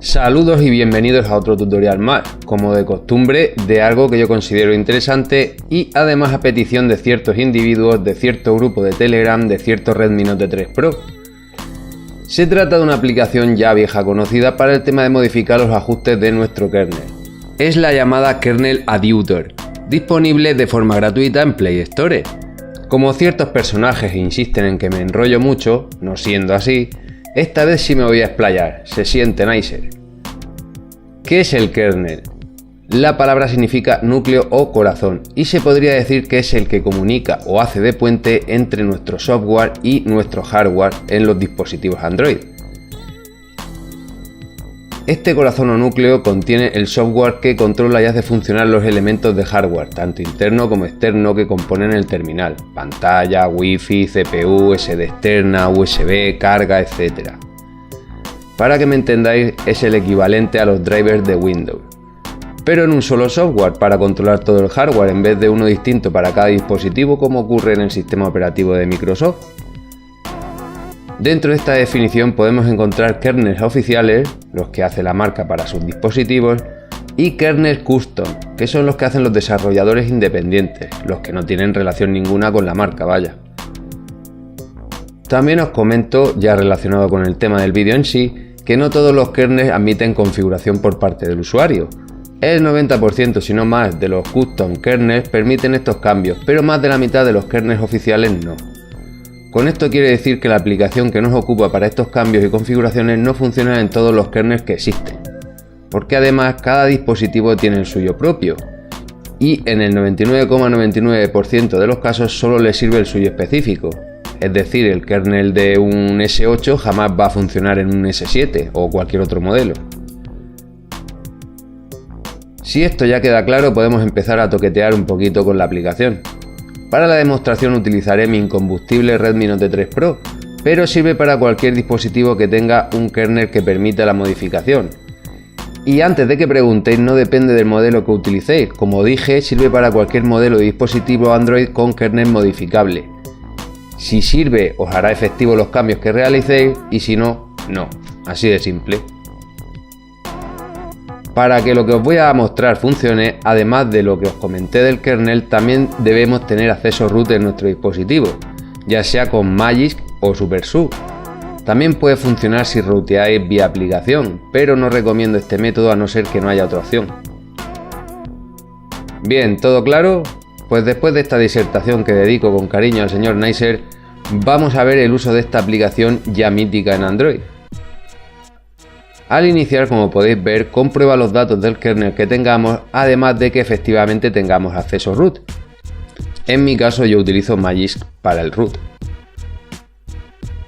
Saludos y bienvenidos a otro tutorial más, como de costumbre, de algo que yo considero interesante y además a petición de ciertos individuos, de cierto grupo de Telegram, de cierto Redmi Note 3 Pro. Se trata de una aplicación ya vieja conocida para el tema de modificar los ajustes de nuestro kernel. Es la llamada Kernel Adjuster, disponible de forma gratuita en Play Store. Como ciertos personajes insisten en que me enrollo mucho, no siendo así, esta vez sí me voy a explayar, se siente nicer. ¿Qué es el kernel? La palabra significa núcleo o corazón y se podría decir que es el que comunica o hace de puente entre nuestro software y nuestro hardware en los dispositivos Android. Este corazón o núcleo contiene el software que controla y hace funcionar los elementos de hardware, tanto interno como externo, que componen el terminal: pantalla, wifi, CPU, SD externa, USB, carga, etc. Para que me entendáis, es el equivalente a los drivers de Windows, pero en un solo software para controlar todo el hardware en vez de uno distinto para cada dispositivo, como ocurre en el sistema operativo de Microsoft. Dentro de esta definición podemos encontrar kernels oficiales, los que hace la marca para sus dispositivos, y kernels custom, que son los que hacen los desarrolladores independientes, los que no tienen relación ninguna con la marca, vaya. También os comento, ya relacionado con el tema del vídeo en sí, que no todos los kernels admiten configuración por parte del usuario. El 90%, si no más, de los custom kernels permiten estos cambios, pero más de la mitad de los kernels oficiales no. Con esto quiere decir que la aplicación que nos ocupa para estos cambios y configuraciones no funciona en todos los kernels que existen, porque además cada dispositivo tiene el suyo propio, y en el 99,99% de los casos solo le sirve el suyo específico. Es decir, el kernel de un S8 jamás va a funcionar en un S7 o cualquier otro modelo. Si esto ya queda claro, podemos empezar a toquetear un poquito con la aplicación. Para la demostración utilizaré mi incombustible Redmi Note 3 Pro, pero sirve para cualquier dispositivo que tenga un kernel que permita la modificación. Y antes de que preguntéis, no depende del modelo que utilicéis, como dije, sirve para cualquier modelo de dispositivo Android con kernel modificable. Si sirve, os hará efectivos los cambios que realicéis, y si no, no. Así de simple. Para que lo que os voy a mostrar funcione, además de lo que os comenté del kernel, también debemos tener acceso root en nuestro dispositivo, ya sea con Magisk o SuperSU. También puede funcionar si rooteáis vía aplicación, pero no recomiendo este método a no ser que no haya otra opción. Bien, ¿todo claro? Pues después de esta disertación que dedico con cariño al señor nicer, vamos a ver el uso de esta aplicación ya mítica en Android. Al iniciar, como podéis ver, comprueba los datos del kernel que tengamos, además de que efectivamente tengamos acceso root. En mi caso yo utilizo Magisk para el root.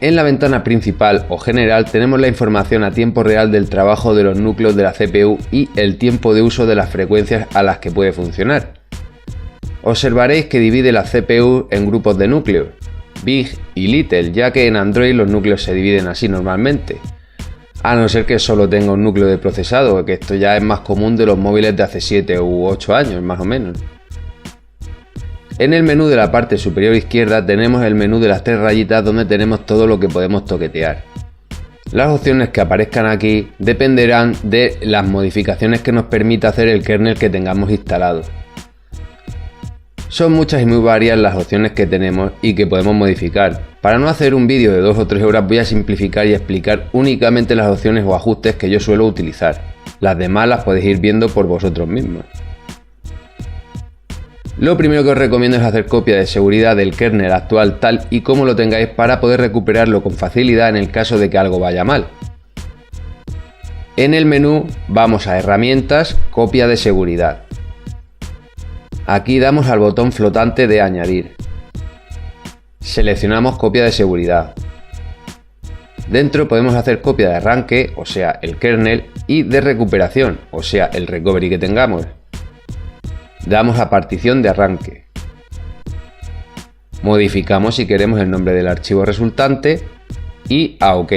En la ventana principal o general tenemos la información a tiempo real del trabajo de los núcleos de la CPU y el tiempo de uso de las frecuencias a las que puede funcionar. Observaréis que divide la CPU en grupos de núcleos, Big y Little, ya que en Android los núcleos se dividen así normalmente. A no ser que solo tenga un núcleo de procesado, que esto ya es más común de los móviles de hace 7 u 8 años, más o menos. En el menú de la parte superior izquierda tenemos el menú de las tres rayitas donde tenemos todo lo que podemos toquetear. Las opciones que aparezcan aquí dependerán de las modificaciones que nos permita hacer el kernel que tengamos instalado. Son muchas y muy varias las opciones que tenemos y que podemos modificar. Para no hacer un vídeo de 2 o 3 horas voy a simplificar y explicar únicamente las opciones o ajustes que yo suelo utilizar. Las demás las podéis ir viendo por vosotros mismos. Lo primero que os recomiendo es hacer copia de seguridad del kernel actual tal y como lo tengáis para poder recuperarlo con facilidad en el caso de que algo vaya mal. En el menú vamos a herramientas, copia de seguridad. Aquí damos al botón flotante de añadir. Seleccionamos copia de seguridad. Dentro podemos hacer copia de arranque, o sea el kernel, y de recuperación, o sea el recovery que tengamos. Damos a partición de arranque. Modificamos si queremos el nombre del archivo resultante y a OK.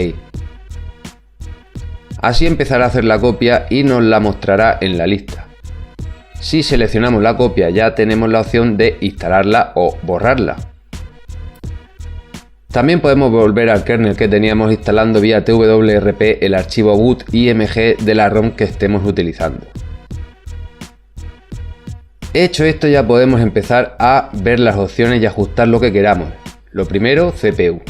Así empezará a hacer la copia y nos la mostrará en la lista. Si seleccionamos la copia ya tenemos la opción de instalarla o borrarla. También podemos volver al kernel que teníamos instalando vía TWRP el archivo boot img de la ROM que estemos utilizando. Hecho esto, ya podemos empezar a ver las opciones y ajustar lo que queramos. Lo primero, CPU.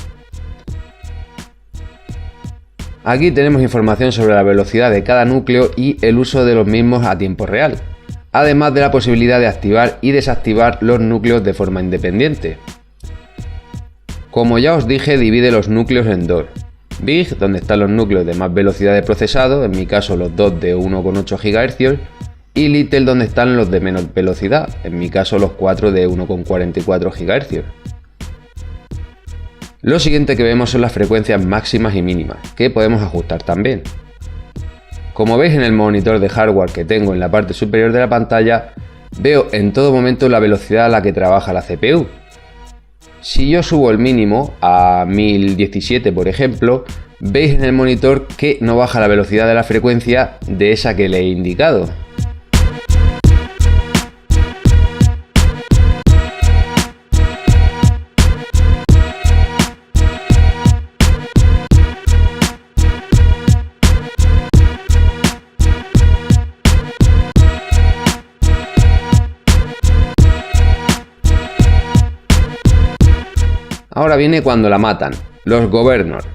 Aquí tenemos información sobre la velocidad de cada núcleo y el uso de los mismos a tiempo real, además de la posibilidad de activar y desactivar los núcleos de forma independiente. Como ya os dije, divide los núcleos en dos. Big, donde están los núcleos de más velocidad de procesado, en mi caso los dos de 1,8 GHz, y Little, donde están los de menos velocidad, en mi caso los 4 de 1,44 GHz. Lo siguiente que vemos son las frecuencias máximas y mínimas, que podemos ajustar también. Como veis en el monitor de hardware que tengo en la parte superior de la pantalla, veo en todo momento la velocidad a la que trabaja la CPU. Si yo subo el mínimo a 1017, por ejemplo, veis en el monitor que no baja la velocidad de la frecuencia de esa que le he indicado. Ahora viene cuando la matan, los governors.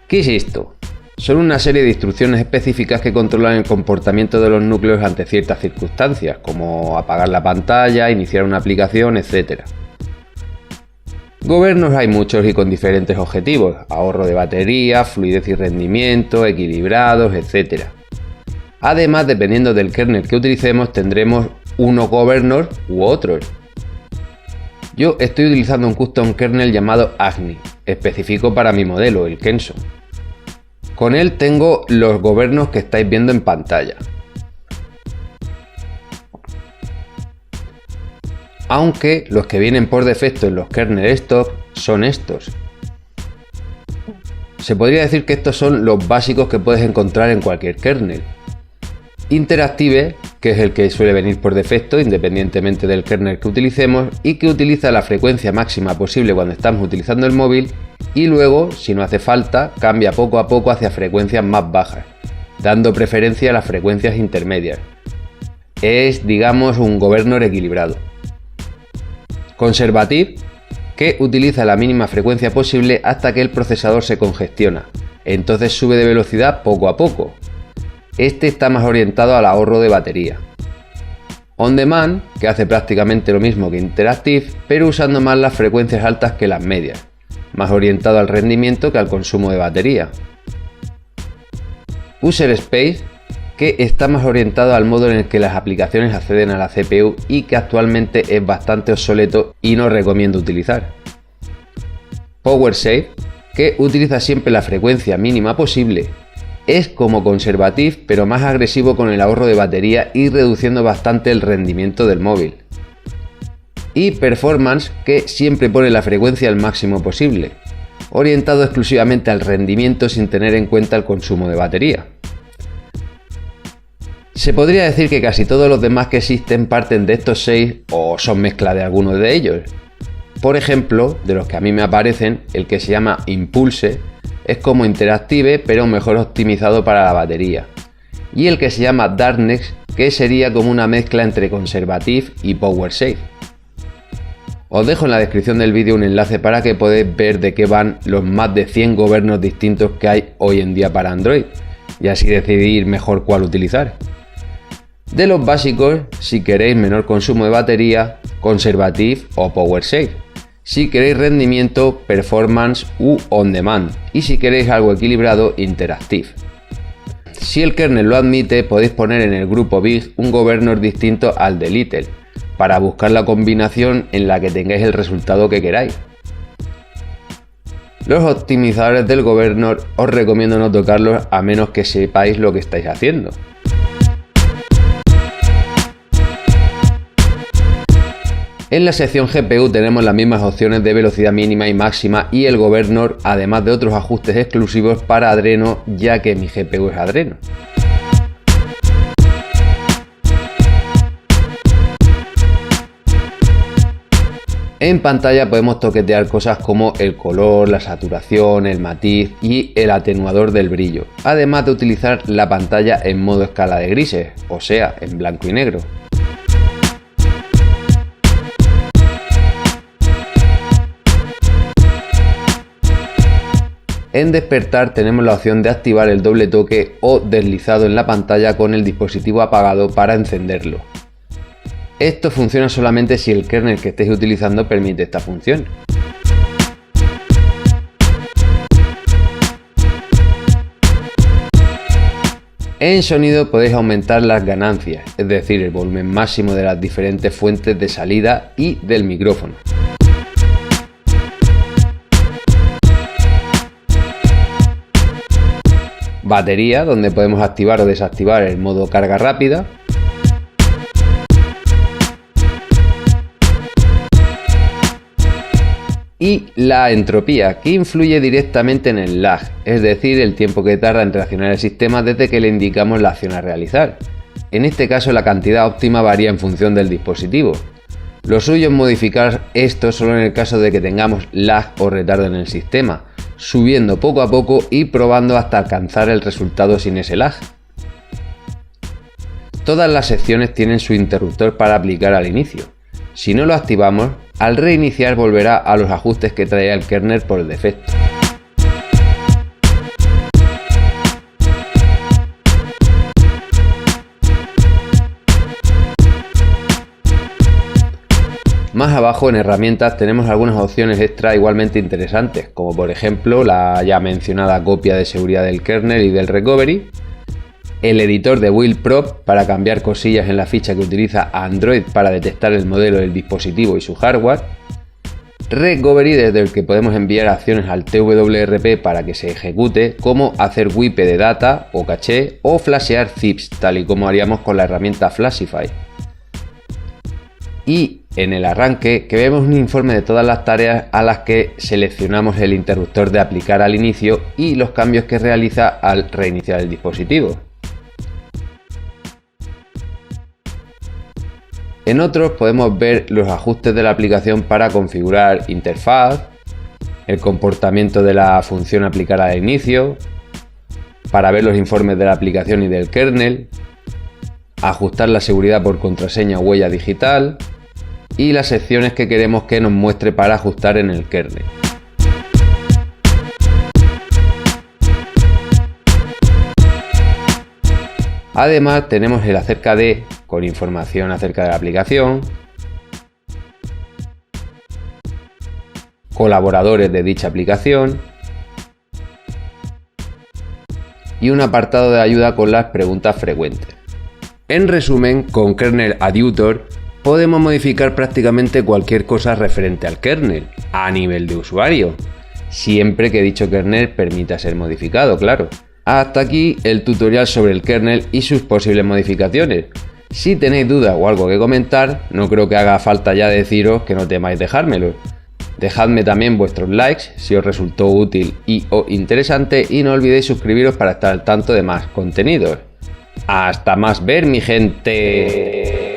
¿Qué es esto? Son una serie de instrucciones específicas que controlan el comportamiento de los núcleos ante ciertas circunstancias, como apagar la pantalla, iniciar una aplicación, etc. Governors hay muchos y con diferentes objetivos: ahorro de batería, fluidez y rendimiento, equilibrados, etc. Además, dependiendo del kernel que utilicemos, tendremos unos governors u otros. Yo estoy utilizando un custom kernel llamado Agni, específico para mi modelo, el Kenso. Con él tengo los gobiernos que estáis viendo en pantalla. Aunque los que vienen por defecto en los kernels stock son estos. Se podría decir que estos son los básicos que puedes encontrar en cualquier kernel. Interactive, que es el que suele venir por defecto independientemente del kernel que utilicemos y que utiliza la frecuencia máxima posible cuando estamos utilizando el móvil, y luego, si no hace falta, cambia poco a poco hacia frecuencias más bajas, dando preferencia a las frecuencias intermedias. Es, digamos, un governor equilibrado. Conservative, que utiliza la mínima frecuencia posible hasta que el procesador se congestiona, entonces sube de velocidad poco a poco. Este está más orientado al ahorro de batería. On Demand, que hace prácticamente lo mismo que Interactive, pero usando más las frecuencias altas que las medias, más orientado al rendimiento que al consumo de batería. User Space, que está más orientado al modo en el que las aplicaciones acceden a la CPU y que actualmente es bastante obsoleto y no recomiendo utilizar. Power Save, que utiliza siempre la frecuencia mínima posible. Es como Conservative, pero más agresivo con el ahorro de batería y reduciendo bastante el rendimiento del móvil. Y Performance, que siempre pone la frecuencia al máximo posible, orientado exclusivamente al rendimiento sin tener en cuenta el consumo de batería. Se podría decir que casi todos los demás que existen parten de estos 6 o son mezcla de alguno de ellos. Por ejemplo, de los que a mí me aparecen, el que se llama Impulse es como Interactive pero mejor optimizado para la batería, y el que se llama Darkness, que sería como una mezcla entre Conservative y Power Save. Os dejo en la descripción del vídeo un enlace para que podáis ver de qué van los más de 100 gobiernos distintos que hay hoy en día para Android, y así decidir mejor cuál utilizar. De los básicos, si queréis menor consumo de batería, Conservative o Power Save. Si queréis rendimiento, Performance u On Demand, y si queréis algo equilibrado, Interactive. Si el kernel lo admite, podéis poner en el grupo Big un governor distinto al de Little, para buscar la combinación en la que tengáis el resultado que queráis. Los optimizadores del governor os recomiendo no tocarlos a menos que sepáis lo que estáis haciendo. En la sección GPU tenemos las mismas opciones de velocidad mínima y máxima y el governor, además de otros ajustes exclusivos para Adreno, ya que mi GPU es Adreno. En pantalla podemos toquetear cosas como el color, la saturación, el matiz y el atenuador del brillo, además de utilizar la pantalla en modo escala de grises, o sea, en blanco y negro. En despertar tenemos la opción de activar el doble toque o deslizado en la pantalla con el dispositivo apagado para encenderlo. Esto funciona solamente si el kernel que estéis utilizando permite esta función. En sonido podéis aumentar las ganancias, es decir, el volumen máximo de las diferentes fuentes de salida y del micrófono. Batería, donde podemos activar o desactivar el modo carga rápida. Y la entropía, que influye directamente en el lag, es decir, el tiempo que tarda en reaccionar el sistema desde que le indicamos la acción a realizar. En este caso la cantidad óptima varía en función del dispositivo. Lo suyo es modificar esto solo en el caso de que tengamos lag o retardo en el sistema, subiendo poco a poco y probando hasta alcanzar el resultado sin ese lag. Todas las secciones tienen su interruptor para aplicar al inicio. Si no lo activamos, al reiniciar volverá a los ajustes que traía el kernel por defecto. Más abajo en herramientas tenemos algunas opciones extra igualmente interesantes, como por ejemplo la ya mencionada copia de seguridad del kernel y del recovery, el editor de Build Prop para cambiar cosillas en la ficha que utiliza Android para detectar el modelo del dispositivo y su hardware, Recovery desde el que podemos enviar acciones al TWRP para que se ejecute, como hacer wipe de data o caché o flashear zips, tal y como haríamos con la herramienta Flashify. Y en el arranque que vemos un informe de todas las tareas a las que seleccionamos el interruptor de aplicar al inicio y los cambios que realiza al reiniciar el dispositivo. En otros podemos ver los ajustes de la aplicación para configurar interfaz, el comportamiento de la función aplicar al inicio, para ver los informes de la aplicación y del kernel, ajustar la seguridad por contraseña o huella digital y las secciones que queremos que nos muestre para ajustar en el kernel. Además tenemos el acerca de, con información acerca de la aplicación, colaboradores de dicha aplicación y un apartado de ayuda con las preguntas frecuentes. En resumen, con Kernel Adjutor podemos modificar prácticamente cualquier cosa referente al kernel a nivel de usuario, siempre que dicho kernel permita ser modificado, claro. Hasta aquí el tutorial sobre el kernel y sus posibles modificaciones. Si tenéis dudas o algo que comentar, no creo que haga falta ya deciros que no temáis dejármelo. Dejadme también vuestros likes si os resultó útil y o interesante y no olvidéis suscribiros para estar al tanto de más contenidos. ¡Hasta más ver, mi gente!